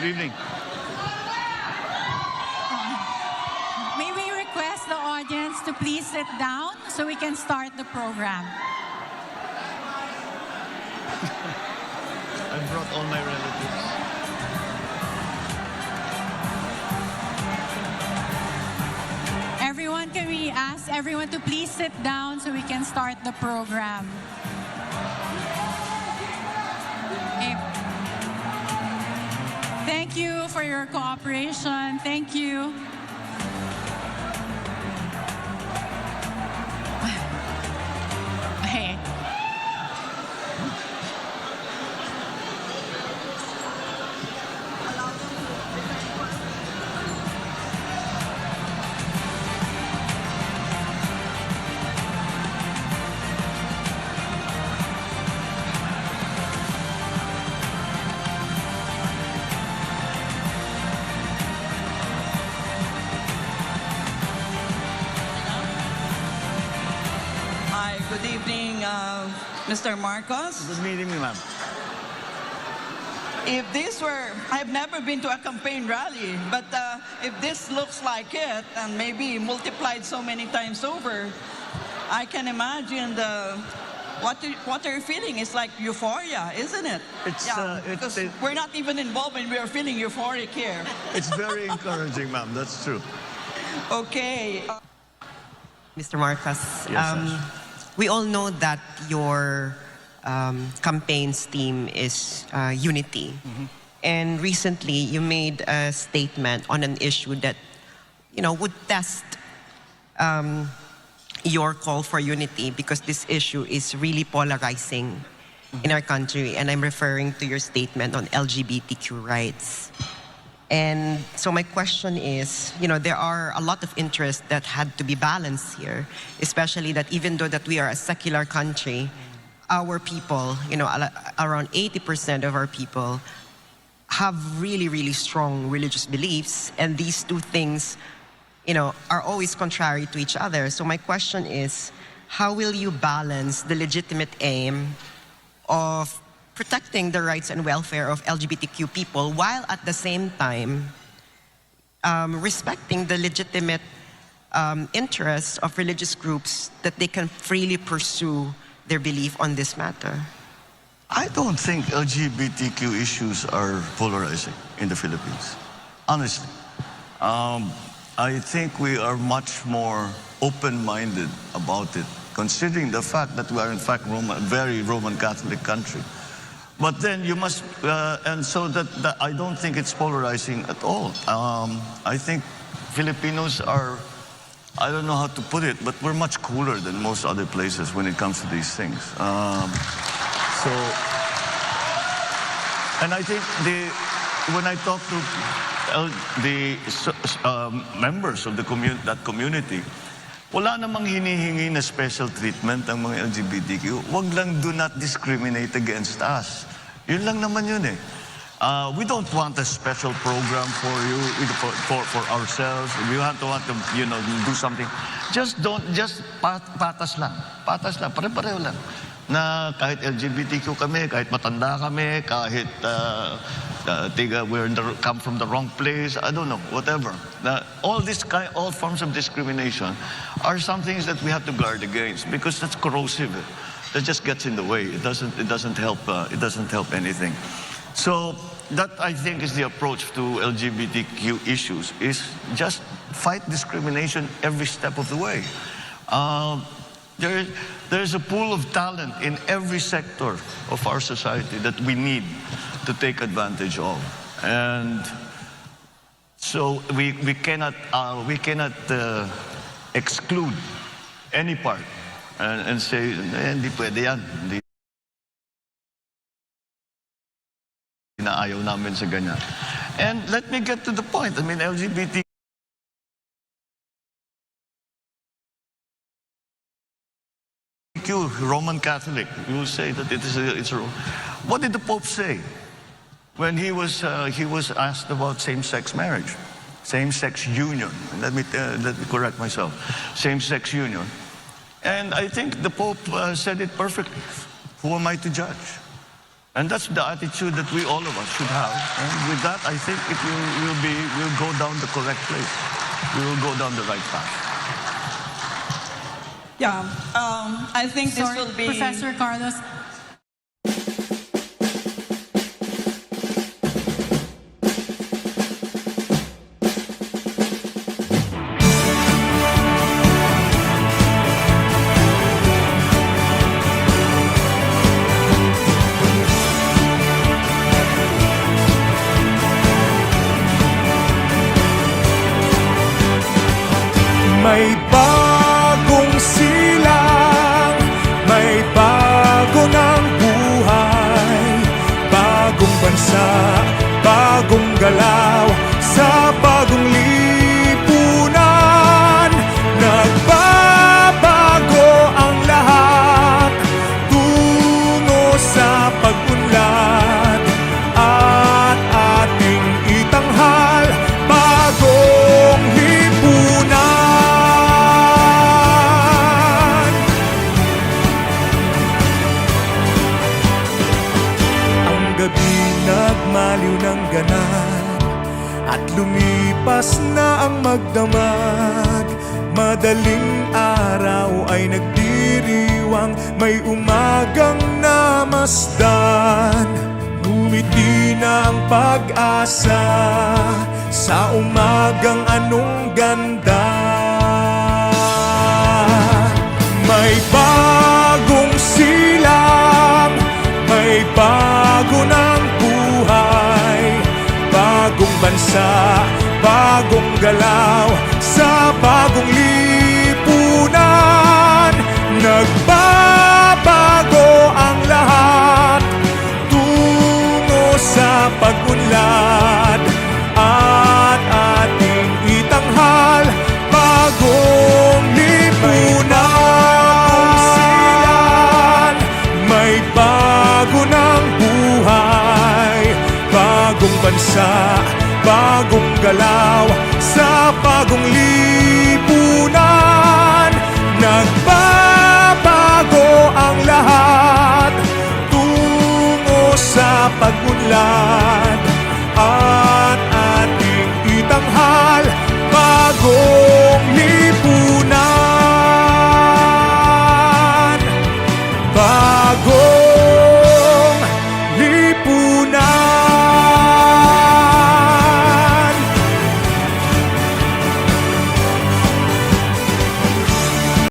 evening. May we request the audience to please sit down so we can start the program. I brought all my relatives. Everyone, can we ask everyone to please sit down so we can start the program? Okay. Thank you for your cooperation. Thank you. Okay. Good evening, Mr. Marcos. Good evening, ma'am. If this were, I've never been to a campaign rally, but if this looks like it, and maybe multiplied so many times over, I can imagine what you're feeling is like euphoria, isn't it? It's, because we're not even involved and we're feeling euphoric here. It's very encouraging, ma'am. That's true. Okay. Mr. Marcos, Yes, we all know that your campaign's theme is unity. And recently, you made a statement on an issue that, would test your call for unity, because this issue is really polarizing in our country. And I'm referring to your statement on LGBTQ rights. And so my question is, there are a lot of interests that had to be balanced here, especially that even though that we are a secular country, our people, around 80% of our people have really, really strong religious beliefs. And these two things, are always contrary to each other. So my question is, how will you balance the legitimate aim of protecting the rights and welfare of LGBTQ people while at the same time respecting the legitimate interests of religious groups that they can freely pursue their belief on this matter? I don't think LGBTQ issues are polarizing in the Philippines, honestly. I think we are much more open-minded about it, considering the fact that we are in fact a very Roman Catholic country. But then you must, and so that I don't think it's polarizing at all. I think Filipinos are, I don't know how to put it, but we're much cooler than most other places when it comes to these things. And I think when I talk to the members of that community, wala namang hinihingi na special treatment ang mga LGBTQ. Wag lang do not discriminate against us. Yun lang naman yun eh. We don't want a special program for you, for ourselves. We want to, do something. Just patas lang. Patas lang, pare-pareho lang. Na kahit LGBTQ kami, kahit matanda kami, kahit come from the wrong place, I don't know, whatever. All forms of discrimination are some things that we have to guard against, because that's corrosive. That just gets in the way. It doesn't help. It doesn't help anything. So that, I think, is the approach to LGBTQ issues: is just fight discrimination every step of the way. There's a pool of talent in every sector of our society that we need to take advantage of, and so we cannot exclude any part and say hindi pwede yan, hindi na ayaw namin sa ganyan. And let me get to the point. I mean, LGBT Roman Catholic, you will say that it's a. What did the Pope say when he was asked about same-sex marriage, same-sex union? Let me correct myself, same-sex union. And I think the Pope said it perfectly. Who am I to judge? And that's the attitude that we all of us should have. And with that, I think we'll go down the correct place. We will go down the right path. Yeah, I think this Sorry, will be... Professor Carlos. May bagong silang, may bago ng buhay, bagong bansa, bagong galaw, sa bagong lipunan. Nagbabago ang lahat, tungo sa pag-unlad, at ating itanghal, bagong lipunan. Nagmaliw ng ganap at lumipas na ang magdamag. Madaling araw ay nagdiriwang, may umagang namasdan. Ngumiti na ang pag-asa sa umagang anong ganda. May bagong silang, may bago ng buhay, bagong bansa, bagong galaw, sa bagong lipunan. Nagbabago ang lahat, tungo sa pag-unlad, at ating itanghal, bagong lipunan. May bago ng buhay, bagong bansa, bagong galaw, sa bagong lipunan. Nagbabago ang lahat, tungo sa pag-unlad,